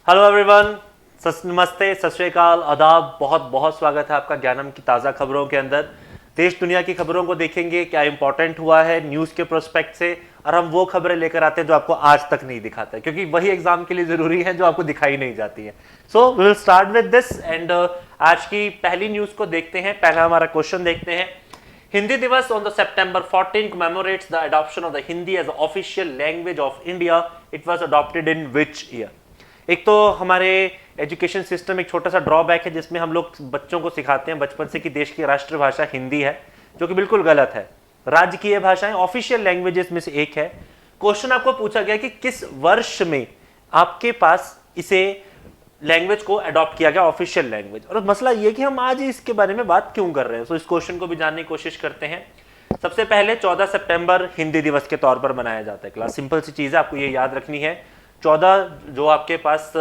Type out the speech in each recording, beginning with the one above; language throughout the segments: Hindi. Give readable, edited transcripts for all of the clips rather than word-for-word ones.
हेलो एवरीवन, नमस्ते, सत श्री अकाल, आदाब। बहुत बहुत स्वागत है आपका ज्ञानम की ताज़ा खबरों के अंदर। देश दुनिया की खबरों को देखेंगे, क्या इंपॉर्टेंट हुआ है न्यूज़ के प्रोस्पेक्ट से, और हम वो खबरें लेकर आते हैं जो आपको आज तक नहीं दिखाता, क्योंकि वही एग्जाम के लिए ज़रूरी है जो आपको दिखाई नहीं जाती है। So we will start with this and आज की पहली न्यूज़ को देखते हैं। पहला हमारा क्वेश्चन देखते हैं। हिंदी दिवस on the September 14 commemorates the adoption of the Hindi as the official language of India. It was adopted in which year? एक तो हमारे एजुकेशन सिस्टम एक छोटा सा ड्रॉबैक है जिसमें हम लोग बच्चों को सिखाते हैं बचपन से कि देश की राष्ट्रभाषा हिंदी है, जो कि बिल्कुल गलत है। राजकीय भाषाएं ऑफिशियल लैंग्वेजेस में से एक है। क्वेश्चन आपको पूछा गया कि किस वर्ष में आपके पास इसे लैंग्वेज को अडॉप्ट किया गया ऑफिशियल लैंग्वेज, और मसला ये कि हम आज इसके बारे में बात क्यों कर रहे हैं। तो इस क्वेश्चन को भी जानने की कोशिश करते हैं। सबसे पहले 14 सितंबर हिंदी दिवस के तौर पर मनाया जाता है। क्लास सिंपल सी चीज है, आपको ये याद रखनी है। 14 जो आपके पास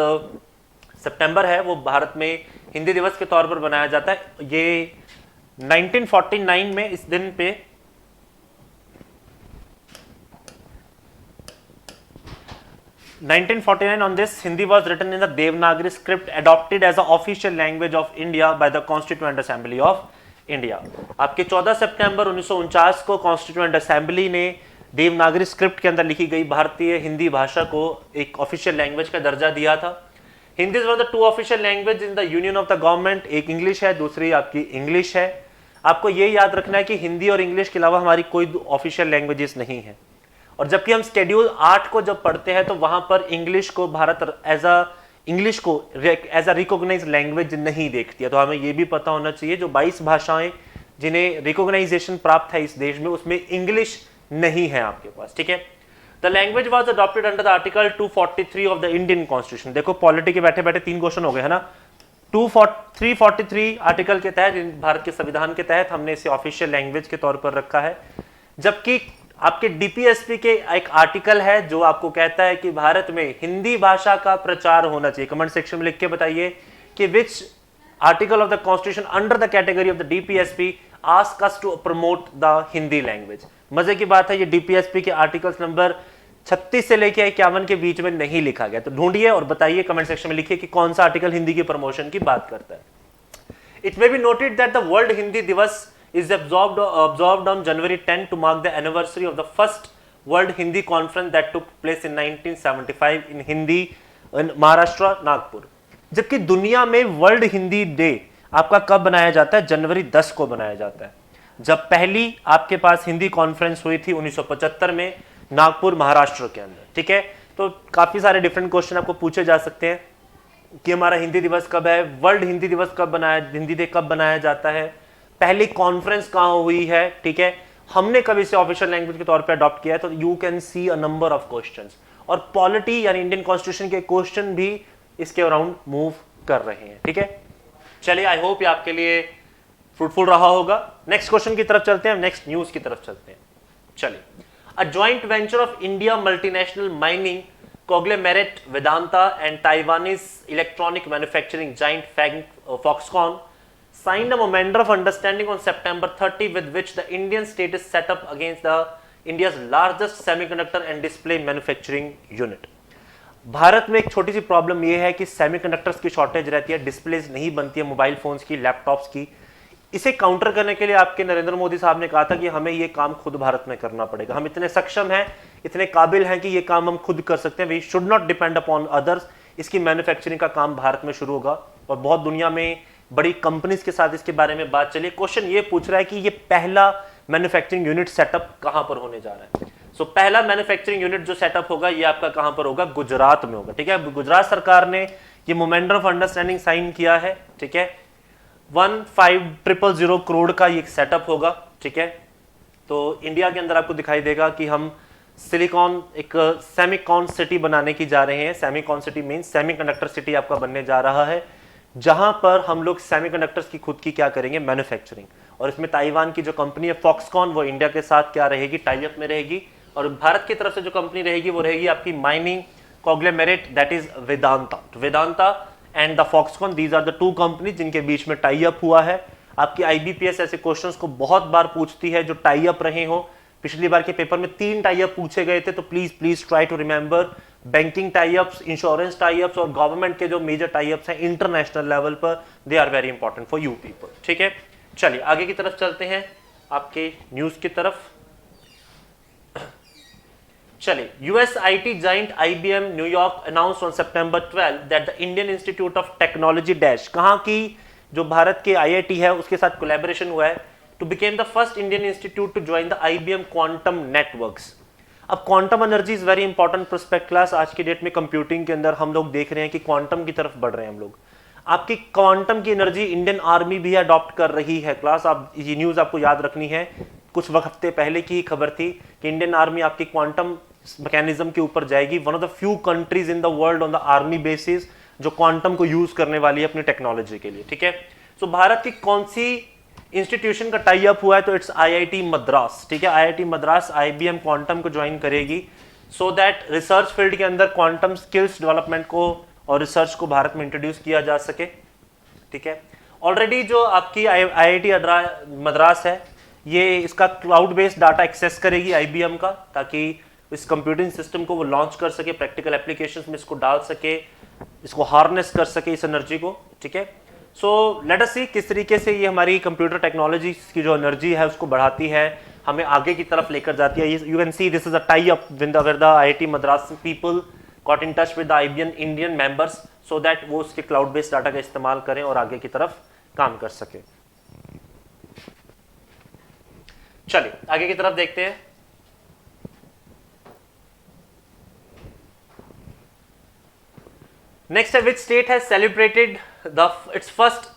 सितंबर है वो भारत में हिंदी दिवस के तौर पर मनाया जाता है। ये 1949 में इस दिन पे 1949 on this Hindi was written in the Devanagari script adopted as the official language of India by the Constituent Assembly of India। आपके 14 सितंबर 1949 को कॉन्स्टिट्यूएंट असेंबली ने देवनागरी स्क्रिप्ट के अंदर लिखी गई भारतीय हिंदी भाषा को एक ऑफिशियल लैंग्वेज का दर्जा दिया था। Hindi is one of the two official language in the union of the government. एक इंग्लिश है, दूसरी आपकी इंग्लिश है। आपको ये याद रखना है कि हिंदी और इंग्लिश के अलावा हमारी कोई ऑफिशियल लैंग्वेजेस नहीं है। और जबकि हम शेड्यूल 8 को जब पढ़ते हैं तो वहां पर इंग्लिश को Bharat as a recognized language नहीं देखती है। तो हमें यह भी पता होना चाहिए जो 22 भाषाएं जिन्हें रिकॉग्नाइजेशन प्राप्त है इस देश में, उसमें इंग्लिश नहीं है आपके पास। ठीक है। The language was adopted under the article 243 of the Indian constitution. देखो पॉलिटी के बैठे बैठे 3 क्वेश्चन हो गए है ना। 343 आर्टिकल के तहत, भारत के संविधान के तहत हमने इसे ऑफिशियल लैंग्वेज के तौर पर रखा है। जबकि आपके डीपीएसपी के एक आर्टिकल है जो आपको कहता है कि भारत में हिंदी भाषा का प्रचार होना चाहिए। कमेंट सेक्शन में लिख के बताइए कि which article of the constitution under the category of the DPSP ask us to promote the Hindi language. मजे की बात है, ये डीपीएसपी के आर्टिकल्स नंबर 36 से लेकर 51 के बीच में नहीं लिखा गया। तो ढूंढिए और बताइए, कमेंट सेक्शन में लिखिए कि कौन सा आर्टिकल हिंदी की प्रमोशन की बात करता है। It may be noted that the world Hindi दिवस is observed on January 10 to mark the anniversary of the first World Hindi Conference that took place in 1975 in Hindi in Maharashtra, Nagpur. जबकि दुनिया में वर्ल्ड हिंदी डे आपका कब बनाया जाता है? जनवरी 10 को बनाया जाता है, जब पहली आपके पास हिंदी कॉन्फ्रेंस हुई थी 1975 में नागपुर महाराष्ट्र के अंदर। ठीक है। तो काफी सारे डिफरेंट क्वेश्चन आपको पूछे जा सकते हैं कि हमारा हिंदी दिवस कब है, वर्ल्ड हिंदी दिवस कब बनाया, हिंदी डे कब बनाया जाता है, पहली कॉन्फ्रेंस कहां हुई है। ठीक है। हमने कभी इसे ऑफिशियल लैंग्वेज के तौर पे अडॉप्ट किया है। तो you can see a number of questions, और पॉलिटी यानी इंडियन कॉन्स्टिट्यूशन के क्वेश्चन भी इसके अराउंड मूव कर रहे हैं। ठीक है। चलिए, आई होप ये आपके लिए फ्रूटफुल रहा होगा। नेक्स्ट क्वेश्चन की तरफ चलते हैं, नेक्स्ट न्यूज की तरफ चलते हैं। चलिए, a joint venture of India multinational mining conglomerate Vedanta and Taiwanese electronic manufacturing giant Foxconn signed a memorandum of understanding on September 30 with which the Indian state is set up against the India's largest semiconductor and display manufacturing unit। Bharat में एक छोटी सी प्रॉब्लम यह है कि सेमीकंडक्टर्स की शॉर्टेज रहती है, डिस्प्लेज नहीं बनती है मोबाइल फोन्स की, लैपटॉप्स की। इसे काउंटर करने के लिए आपके नरेंद्र मोदी साहब ने कहा था कि हमें यह काम खुद भारत में करना पड़ेगा। हम इतने सक्षम हैं, इतने काबिल हैं कि यह काम हम खुद कर सकते हैं। We should not depend upon others. इसकी मैन्युफैक्चरिंग का काम भारत में शुरू होगा, और बहुत दुनिया में बड़ी कंपनीज के साथ इसके बारे में बात चली। क्वेश्चन ये पूछ रहा है कि ये पहला मैन्युफैक्चरिंग यूनिट सेटअप कहां पर होने जा रहा है। सो पहला मैन्युफैक्चरिंग यूनिट जो सेटअप होगा ये आपका कहां पर होगा? गुजरात में होगा। ठीक है। गुजरात सरकार ने ये मेमोरेंडम ऑफ अंडरस्टैंडिंग साइन किया है। ठीक है। 1500 करोड़ का ये सेटअप होगा। ठीक है। तो इंडिया के अंदर आपको दिखाई देगा कि हम सिलिकॉन एक सेमिकॉन सिटी बनाने की जा रहे हैं। Semicon city means semiconductor city आपका बनने जा रहा है, जहां पर हम लोग सेमीकंडक्टर्स की खुद की क्या करेंगे? मैन्युफैक्चरिंग। और इसमें ताइवान की जो कंपनी है फॉक्सकॉन, वो इंडिया के साथ क्या रहेगी? टाई अप में रहेगी। और भारत की तरफ से जो कंपनी रहेगी वो रहेगी आपकी mining conglomerate, that is Vedanta. Vedanta and the Foxconn, these are the two company जिनके बीच में टाई अप हुआ है। आपकी आईबीपीएस ऐसे क्वेश्चंस को बहुत बार पूछती है जो टाई अप रहे हो। पिछली बार के पेपर में 3 टाई अप पूछे गए थे, तो please try to remember banking types, insurance types और गवर्नमेंट के जो मेजर टाइप्स हैं इंटरनेशनल लेवल पर, they are very important for you people. ठीक है, चलिए आगे की तरफ चलते हैं, आपके न्यूज की तरफ। चलिए, US IT giant IBM New York announced on September 12 that the Indian institute of technology dash, कहां की जो भारत के आईआईटी है उसके साथ कोलैबोरेशन हुआ है, to became the first Indian institute to join the IBM quantum networks. अब quantum energy is very important prospect class. आज की डेट में कंप्यूटिंग के अंदर हम लोग देख रहे हैं कि क्वांटम की तरफ बढ़ रहे हैं हम लोग। आपकी क्वांटम की एनर्जी इंडियन आर्मी भी अडॉप्ट कर रही है क्लास। आप ये न्यूज आपको याद रखनी है, कुछ वक्त हफ्ते पहले की खबर थी कि इंडियन आर्मी आपकी क्वांटम मैकेनिज्म के ऊपर जाएगी। One of the few countries in the world on the army basis जो क्वांटम को यूज करने वाली है अपनी टेक्नोलॉजी के लिए। ठीक है, सो भारत की कौन सी इंस्टीट्यूशन का टाई अप हुआ है, तो इट्स आईआईटी मद्रास। ठीक है, आईआईटी मद्रास आईबीएम क्वांटम को ज्वाइन करेगी सो दैट रिसर्च फील्ड के अंदर क्वांटम स्किल्स डेवलपमेंट को और रिसर्च को भारत में इंट्रोड्यूस किया जा सके। ठीक है, ऑलरेडी जो आपकी आईआईटी मद्रास है ये इसका क्लाउड बेस्ड डाटा एक्सेस करेगी आईबीएम का, ताकि इस कंप्यूटिंग सिस्टम को वो लॉन्च कर सके, प्रैक्टिकल एप्लीकेशंस में इसको डाल सके, इसको हार्नेस कर सके इस एनर्जी को। ठीक है, सो लेट अस सी किस तरीके से ये हमारी कंप्यूटर टेक्नोलॉजी की जो एनर्जी है उसको बढ़ाती है, हमें आगे की तरफ लेकर जाती है। You can see this is a tie up with the IIT Madras people got in touch with the IBM Indian members so that वो उसके क्लाउड बेस्ड डाटा का इस्तेमाल करें और आगे की तरफ काम कर सके। चलिए आगे की तरफ देखते हैं। नेक्स्ट है, which state has celebrated it's first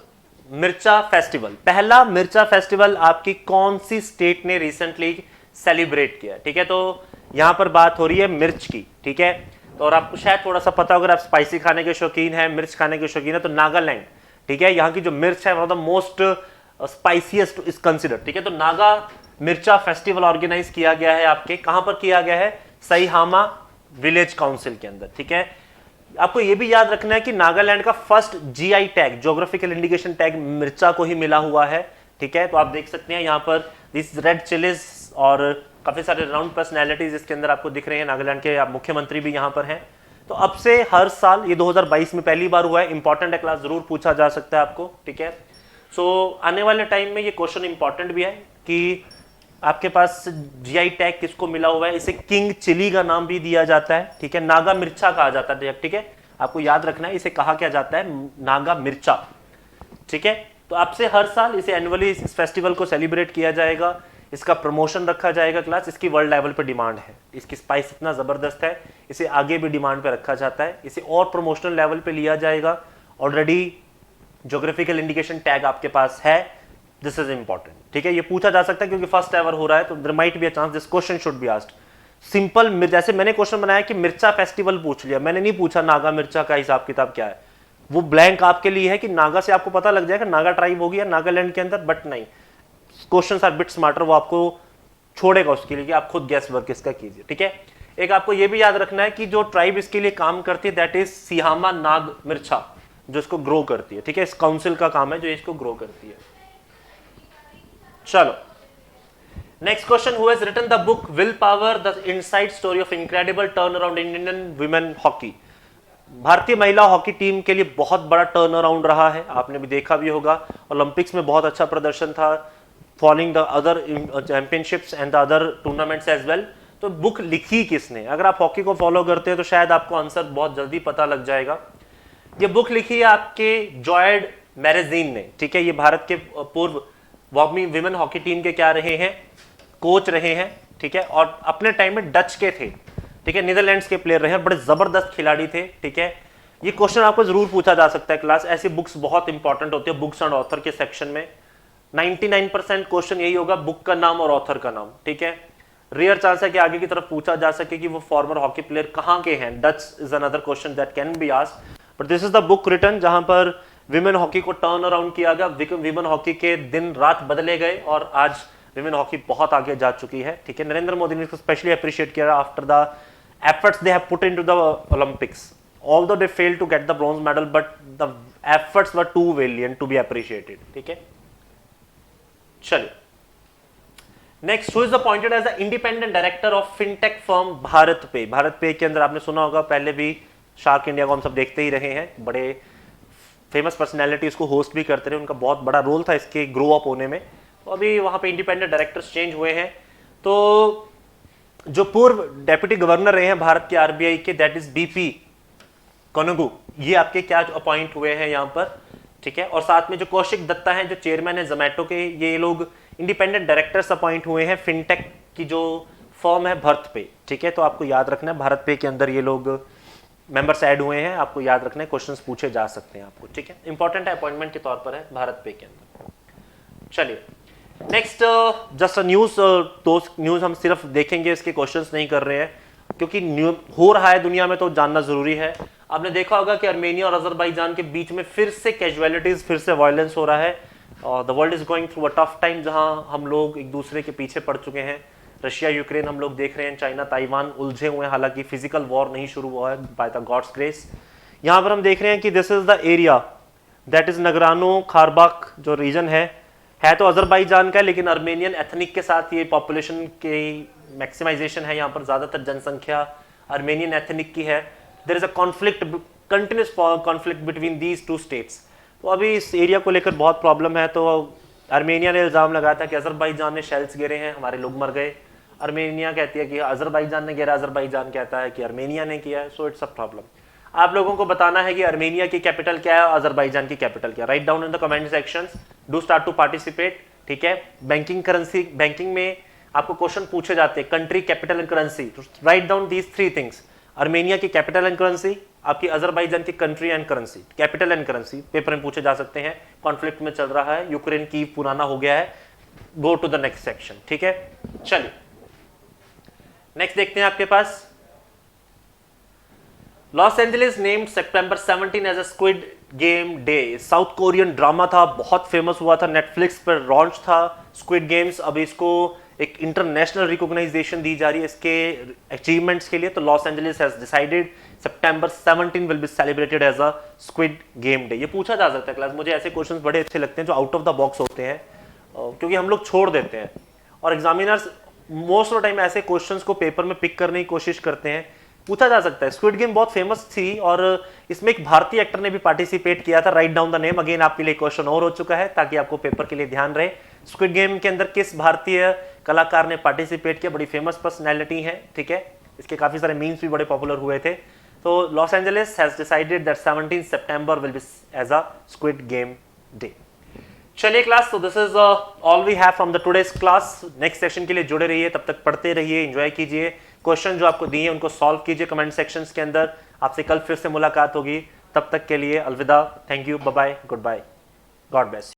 मिर्चा फेस्टिवल। पहला मिर्चा फेस्टिवल आपकी कौन सी स्टेट ने रिसेंटली सेलिब्रेट किया? ठीक है, तो यहां पर बात हो रही है मिर्च की। ठीक है, तो और आपको शायद थोड़ा सा पता, अगर आप स्पाइसी खाने के शौकीन हैं, मिर्च खाने के शौकीन है, तो नागालैंड, ठीक है, यहाँ की जो मिर्च है one of the most spiciest is considered. ठीक है, तो नागा मिर्चा फेस्टिवल ऑर्गेनाइज किया गया है। आपके कहां पर किया गया है? सईहामा विलेज काउंसिल के अंदर। ठीक है, आपको यह भी याद रखना है कि नागालैंड का first GI tag, geographical indication tag, मिर्चा को ही मिला हुआ है। ठीक है, तो आप देख सकते हैं यहाँ पर दिस रेड चिलीज और काफी सारे राउंड पर्सनैलिटीज इसके अंदर आपको दिख रहे हैं। नागालैंड के मुख्यमंत्री भी यहाँ पर हैं। तो अब से हर साल, ये 2022 में पहली बार हुआ है, इंपॉर्टेंट है क्लास, जरूर पूछा जा सकता है आपको। ठीक है, सो आने वाले टाइम में ये क्वेश्चन इंपॉर्टेंट भी है कि आपके पास जीआई टैग किसको मिला हुआ है। इसे किंग चिली का नाम भी दिया जाता है। ठीक है, नागा मिर्चा कहा जाता है। ठीक है, आपको याद रखना है इसे कहा क्या जाता है, नागा मिर्चा। ठीक है, तो आपसे हर साल इसे एनुअली इस फेस्टिवल को सेलिब्रेट किया जाएगा, इसका प्रमोशन रखा जाएगा क्लास। इसकी वर्ल्ड लेवल पे डिमांड है, इसकी स्पाइस इतना जबरदस्त है, इसे आगे भी डिमांड पे रखा जाता है, इसे और प्रमोशनल लेवल पे लिया जाएगा। ऑलरेडी ज्योग्राफिकल इंडिकेशन टैग आपके पास है, दिस इज इंपॉर्टेंट। ठीक है, ये पूछा जा सकता है क्योंकि फर्स्ट एवर हो रहा है, तो there might be a chance this question should be asked. Simple, जैसे मैंने क्वेश्चन बनाया कि मिर्चा फेस्टिवल पूछ लिया, मैंने नहीं पूछा नागा मिर्चा का हिसाब किताब क्या है। वो ब्लैंक आपके लिए है कि नागा से आपको पता लग जाएगा नागा ट्राइब होगी या नागालैंड के अंदर, बट नहीं, क्वेश्चंस आर बिट स्मार्टर, वो आपको छोड़ेगा उसके लिए कि आप खुद गैस वर्क इसका कीजिए। ठीक है, एक आपको ये भी याद रखना है कि जो ट्राइब इसके लिए काम करती है दैट इज सिहामा नाग मिर्चा, जो इसको ग्रो करती है। ठीक है, इस काउंसिल का काम है जो इसको ग्रो करती है। चलो next question, who has written the book will power, the inside story of incredible turn around in Indian women hockey. भारतीय महिला हॉकी टीम के लिए बहुत बड़ा टर्न अराउंड रहा है, आपने भी देखा भी होगा, ओलंपिक्स में बहुत अच्छा प्रदर्शन था, following the other championships and the other tournaments as well. तो बुक लिखी किसने? अगर आप हॉकी को फॉलो करते हैं तो शायद आपको आंसर बहुत जल्दी पता लग जाएगा। ये बुक लिखी है आपके जॉयड मैरेजीन ने। ठीक है, ये भारत के पूर्व विमेन हॉकी टीम के क्या रहे हैं, कोच रहे हैं। ठीक है, और अपने टाइम में डच के थे। ठीक है, नीदरलैंड्स के प्लेयर रहे हैं, बड़े जबरदस्त खिलाड़ी थे। ठीक है, ये क्वेश्चन आपको जरूर पूछा जा सकता है क्लास, ऐसी बुक्स बहुत इंपॉर्टेंट होती है बुक्स एंड ऑथर के सेक्शन में। 99% क्वेश्चन यही होगा, बुक का नाम और ऑथर का नाम। ठीक है, रेयर चांस है कि आगे की तरफ पूछा जा सके कि वो फॉर्मर हॉकी प्लेयर कहां के हैं। Dutch is another question that can be asked, but this is the book written जहां पर विमेन हॉकी को टर्न अराउंड किया गया। विमेन हॉकी के दिन रात बदले गए और आज विमेन हॉकी बहुत आगे जा चुकी है। ठीक है, नरेंद्र मोदी ने इसको स्पेशली अप्रिशिएट किया after the efforts they have put into the Olympics. Although they failed to get the bronze medal, but the efforts were too valiant to be appreciated. ठीक है, चलिए next, who is appointed as the independent director of fintech firm BharatPe? Bharat पे के अंदर आपने सुना होगा, पहले भी शार्क इंडिया को हम सब देखते ही रहे हैं, बड़े फेमस पर्सनैलिटी इसको होस्ट भी करते रहे, उनका बहुत बड़ा रोल था इसके ग्रो अप होने में। तो अभी वहाँ पे इंडिपेंडेंट डायरेक्टर्स चेंज हुए हैं। तो जो पूर्व डेप्यूटी गवर्नर रहे हैं भारत के आरबीआई के, दैट इज बीपी कनगू, ये आपके क्या अपॉइंट हुए हैं यहाँ पर, ठीक है। और साथ में जो कौशिक दत्ता हैं, जो चेयरमैन है जोमैटो के, ये लोग इंडिपेंडेंट डायरेक्टर्स अपॉइंट हुए हैं फिनटेक की जो फर्म है भारत पे, ठीक है। तो आपको याद रखना है भारत पे के अंदर ये लोग मेंबर्स ऐड हुए हैं, आपको याद रखना है, क्वेश्चंस पूछे जा सकते हैं आपको, ठीक है। इंपॉर्टेंट है, अपॉइंटमेंट के तौर पर है भारत पे के अंदर। चलिए नेक्स्ट, जस्ट न्यूज, तो न्यूज हम सिर्फ देखेंगे, इसके क्वेश्चंस नहीं कर रहे हैं, क्योंकि हो रहा है दुनिया में तो जानना जरूरी है। आपने देखा होगा कि आर्मेनिया और अजरबैजान के बीच में फिर से कैजुअलिटीज, फिर से वायलेंस हो रहा है। The world is going through a tough time, जहां हम लोग एक दूसरे के पीछे पड़ चुके हैं। रशिया यूक्रेन हम लोग देख रहे हैं, चाइना ताइवान उलझे हुए हैं, हालांकि फिजिकल वॉर नहीं शुरू हुआ है बाय द गॉड्स ग्रेस। यहाँ पर हम देख रहे हैं कि this is the area that is Nagorno Karabakh, जो रीजन है तो अजरबैजान का है, लेकिन आर्मेनियन एथनिक के साथ ये पॉपुलेशन के मैक्सिमाइजेशन है, यहाँ पर ज्यादातर जनसंख्या आर्मेनियन एथनिक की है। There is a conflict, continuous conflict between these two states. तो अभी इस एरिया को लेकर बहुत प्रॉब्लम है। तो आर्मेनिया ने इल्जाम लगाया था कि अजरबैजान ने शेल्स गिरे हैं, हमारे लोग मर गए। आर्मेनिया कहती है कि अजरबैजान ने गिरा, अजरबैजान कहता है कि आर्मेनिया ने किया है। So it's a problem. आप लोगों को बताना है कि आर्मेनिया की कैपिटल क्या है, अजरबैजान की कैपिटल क्या है। Write down in the comment sections, do start to participate, ठीक है। बैंकिंग करेंसी, बैंकिंग में आपको क्वेश्चन पूछे जाते हैं, country, capital and currency. Write down these 3 things, Armenia की कैपिटल एंड करेंसी, आपकी अजरबैजान की country and currency, capital and currency paper में पूछे जा सकते हैं। कॉन्फ्लिक्ट में चल रहा है, यूक्रेन की पुराना हो गया है। Go to the next section, ठीक है। चलिए नेक्स्ट देखते हैं आपके पास, Los Angeles named September 17 as a squid game day. South Korean drama था, बहुत फेमस हुआ था, नेटफ्लिक्स पर लॉन्च था स्क्विड गेम्स। अब इसको एक इंटरनेशनल रिकॉग्नाइजेशन दी जा रही है इसके अचीवमेंट्स के लिए। तो Los Angeles has decided September 17 will be celebrated as a squid game day. ये पूछा जा सकता है क्लास, मुझे ऐसे क्वेश्चंस बड़े अच्छे लगते हैं जो आउट ऑफ द बॉक्स होते हैं, क्योंकि हम लोग छोड़ देते हैं और एग्जामिनर्स मोस्ट ऑफ टाइम ऐसे क्वेश्चंस को पेपर में पिक करने की कोशिश करते हैं। पूछा जा सकता है। स्क्विड गेम बहुत फेमस थी और इसमें एक भारतीय एक्टर ने भी पार्टिसिपेट किया था। Write down the name, again आपके लिए क्वेश्चन और हो चुका है ताकि आपको पेपर के लिए ध्यान रहे। स्क्विड गेम के अंदर किस भारतीय कलाकार ने पार्टिसिपेट किया, बड़ी फेमस पर्सनैलिटी है, ठीक है। इसके काफी सारे मीम्स भी बड़े पॉपुलर हुए थे। तो Los Angeles has decided that 17 September will be as a squid game day. चलिए क्लास, तो this is all we have from the today's class. Next session के लिए जुड़े रहिए, तब तक पढ़ते रहिए, एंजॉय कीजिए, क्वेश्चन जो आपको दिए उनको सॉल्व कीजिए कमेंट सेक्शंस के अंदर। आपसे कल फिर से मुलाकात होगी, तब तक के लिए अलविदा, thank you, bye bye, good bye, god bless.